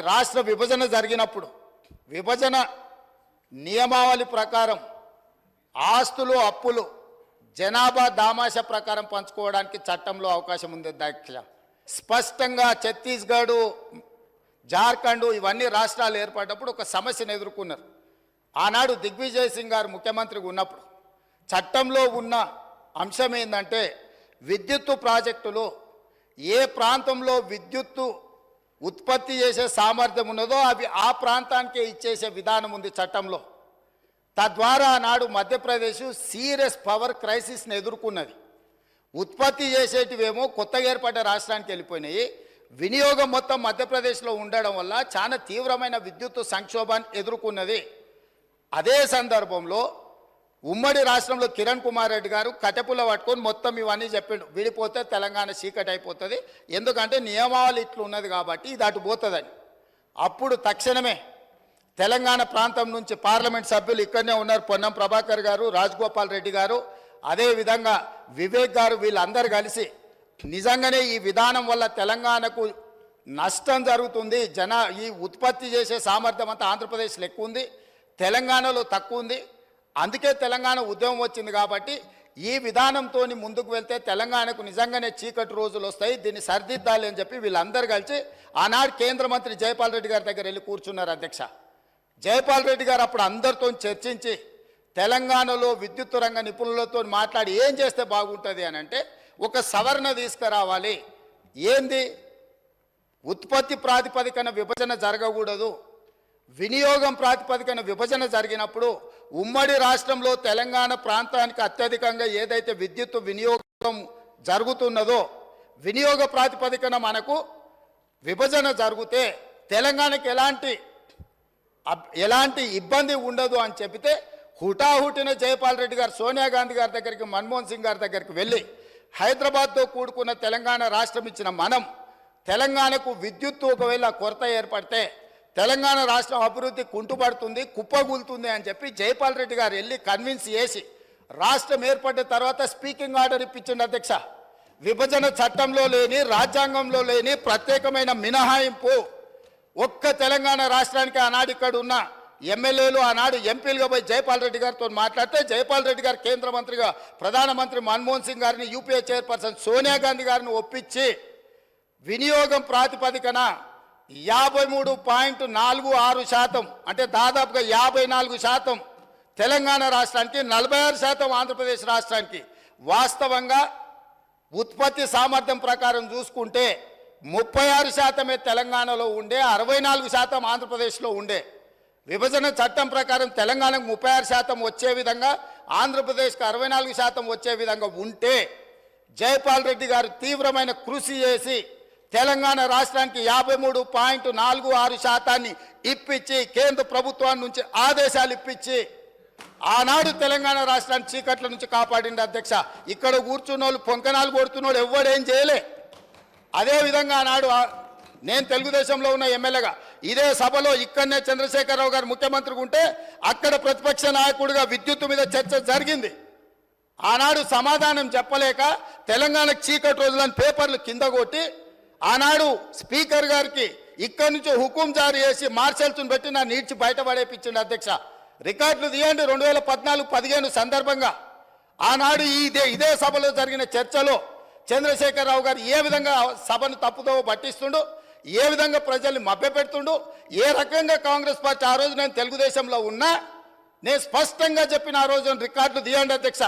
రాష్ట్ర విభజన జరిగినప్పుడు విభజన నియమావళి ప్రకారం ఆస్తులు అప్పులు జనాభా దామాష ప్రకారం పంచుకోవడానికి చట్టంలో అవకాశం ఉంది అధ్యక్ష. స్పష్టంగా ఛత్తీస్గఢ్, జార్ఖండ్ ఇవన్నీ రాష్ట్రాలు ఏర్పడినప్పుడు ఒక సమస్యను ఎదుర్కొన్నారు. ఆనాడు దిగ్విజయ్ సింగ్ గారు ముఖ్యమంత్రిగా ఉన్నప్పుడు చట్టంలో ఉన్న అంశం ఏంటంటే విద్యుత్తు ప్రాజెక్టులో ఏ ప్రాంతంలో విద్యుత్తు ఉత్పత్తి చేసే సామర్థ్యం ఉన్నదో అవి ఆ ప్రాంతానికే ఇచ్చేసే విధానం ఉంది చట్టంలో. తద్వారా ఆనాడు మధ్యప్రదేశ్ సీరియస్ పవర్ క్రైసిస్ని ఎదుర్కొన్నది. ఉత్పత్తి చేసేటివేమో కొత్తగా ఏర్పడ్డ రాష్ట్రానికి వెళ్ళిపోయినాయి. వినియోగం మొత్తం మధ్యప్రదేశ్లో ఉండడం వల్ల చాలా తీవ్రమైన విద్యుత్ సంక్షోభాన్ని ఎదుర్కొన్నది. అదే సందర్భంలో ఉమ్మడి రాష్ట్రంలో కిరణ్ కుమార్ రెడ్డి గారు కటెపుల పట్టుకొని మొత్తం ఇవన్నీ చెప్పిండు, విడిపోతే తెలంగాణ చీకటి అయిపోతుంది, ఎందుకంటే నియమావళి ఇట్లు ఉన్నది కాబట్టి ఇది అటు పోతుందని. అప్పుడు తక్షణమే తెలంగాణ ప్రాంతం నుంచి పార్లమెంట్ సభ్యులు ఇక్కడనే ఉన్నారు, పొన్నం ప్రభాకర్ గారు, రాజగోపాల్ రెడ్డి గారు, అదేవిధంగా వివేక్ గారు, వీళ్ళందరూ కలిసి నిజంగానే ఈ విధానం వల్ల తెలంగాణకు నష్టం జరుగుతుంది, ఈ ఉత్పత్తి చేసే సామర్థ్యం అంతా ఆంధ్రప్రదేశ్లో ఎక్కువ ఉంది, తెలంగాణలో తక్కువ ఉంది, అందుకే తెలంగాణ ఉద్యమం వచ్చింది కాబట్టి ఈ విధానంతో ముందుకు వెళ్తే తెలంగాణకు నిజంగానే చీకటి రోజులు వస్తాయి, దీన్ని సరిదిద్దాలి అని చెప్పి వీళ్ళందరూ కలిసి ఆనాడు కేంద్ర మంత్రి జైపాల్ రెడ్డి గారి దగ్గర వెళ్ళి కూర్చున్నారు అధ్యక్ష. జైపాల్ రెడ్డి గారు అప్పుడు అందరితో చర్చించి తెలంగాణలో విద్యుత్ రంగ నిపుణులతో మాట్లాడి ఏం చేస్తే బాగుంటుంది అని అంటే ఒక సవరణ తీసుకురావాలి. ఏంది? ఉత్పత్తి ప్రాతిపదికన విభజన జరగకూడదు, వినియోగం ప్రాతిపదికన విభజన జరిగినప్పుడు ఉమ్మడి రాష్ట్రంలో తెలంగాణ ప్రాంతానికి అత్యధికంగా ఏదైతే విద్యుత్ వినియోగం జరుగుతున్నదో వినియోగ ప్రాతిపదికన మనకు విభజన జరిగితే తెలంగాణకి ఎలాంటి ఇబ్బంది ఉండదు అని చెబితే హుటాహుటిన జైపాల్ రెడ్డి గారు సోనియా గాంధీ గారి దగ్గరికి, మన్మోహన్ సింగ్ గారి దగ్గరికి వెళ్ళి హైదరాబాద్తో కూడుకున్న తెలంగాణ రాష్ట్రం ఇచ్చిన మనం తెలంగాణకు విద్యుత్తు ఒకవేళ కొరత ఏర్పడితే తెలంగాణ రాష్ట్రం అభివృద్ధి కుంటుపడుతుంది, కుప్పగూలుతుంది అని చెప్పి జైపాల్ రెడ్డి గారు వెళ్ళి కన్విన్స్ చేసి రాష్ట్రం ఏర్పడిన తర్వాత స్పీకింగ్ ఆర్డర్ ఇప్పించండి అధ్యక్ష. విభజన చట్టంలో లేని, రాజ్యాంగంలో లేని ప్రత్యేకమైన మినహాయింపు ఒక్క తెలంగాణ రాష్ట్రానికి ఆనాడు ఇక్కడ ఉన్న ఎమ్మెల్యేలు ఆనాడు ఎంపీలుగా పోయి జైపాల్ రెడ్డి గారితో మాట్లాడితే జైపాల్ రెడ్డి గారు కేంద్ర మంత్రిగా ప్రధానమంత్రి మన్మోహన్ సింగ్ గారిని, యూపీఏ చైర్పర్సన్ సోనియా గాంధీ గారిని ఒప్పించి వినియోగం ప్రాతిపదికన 53.46% అంటే దాదాపుగా 54% తెలంగాణ రాష్ట్రానికి, 46% ఆంధ్రప్రదేశ్ రాష్ట్రానికి. వాస్తవంగా ఉత్పత్తి సామర్థ్యం ప్రకారం చూసుకుంటే 36% తెలంగాణలో ఉండే, 64% ఆంధ్రప్రదేశ్లో ఉండే. విభజన చట్టం ప్రకారం తెలంగాణకు 36% వచ్చే విధంగా, ఆంధ్రప్రదేశ్కి 64% వచ్చే విధంగా ఉంటే జైపాల్ రెడ్డి గారు తీవ్రమైన కృషి చేసి తెలంగాణ రాష్ట్రానికి 53.46% ఇప్పించి కేంద్ర ప్రభుత్వం నుంచి ఆదేశాలు ఇప్పించి ఆనాడు తెలంగాణ రాష్ట్రాన్ని చీకట్ల నుంచి కాపాడింది అధ్యక్ష. ఇక్కడ కూర్చున్న వాళ్ళు పొంకనాలు కొడుతున్నాడు ఎవడేం చేయలే. అదేవిధంగా ఆనాడు నేను తెలుగుదేశంలో ఉన్న ఎమ్మెల్యేగా ఇదే సభలో ఇక్కడనే చంద్రశేఖరరావు గారు ముఖ్యమంత్రిగా ఉంటే అక్కడ ప్రతిపక్ష నాయకుడిగా విద్యుత్తు మీద చర్చ జరిగింది. ఆనాడు సమాధానం చెప్పలేక తెలంగాణకు చీకటి రోజులని పేపర్లు కింద కొట్టి ఆనాడు స్పీకర్ గారికి ఇక్కడి నుంచి హుకుం జారీ చేసి మార్షల్స్ను పెట్టి నా నీడ్చి బయటపడేపించింది అధ్యక్ష. రికార్డులు తీయండి. 2014-15 సందర్భంగా ఆనాడు ఇదే సభలో జరిగిన చర్చలో చంద్రశేఖరరావు గారు ఏ విధంగా సభను తప్పుదో పట్టిస్తుండు, ఏ విధంగా ప్రజల్ని మభ్యపెడుతుండు, ఏ రకంగా కాంగ్రెస్ పార్టీ ఆ రోజు నేను తెలుగుదేశంలో ఉన్నా నేను స్పష్టంగా చెప్పిన ఆ రోజు రికార్డులు తీయండి అధ్యక్ష.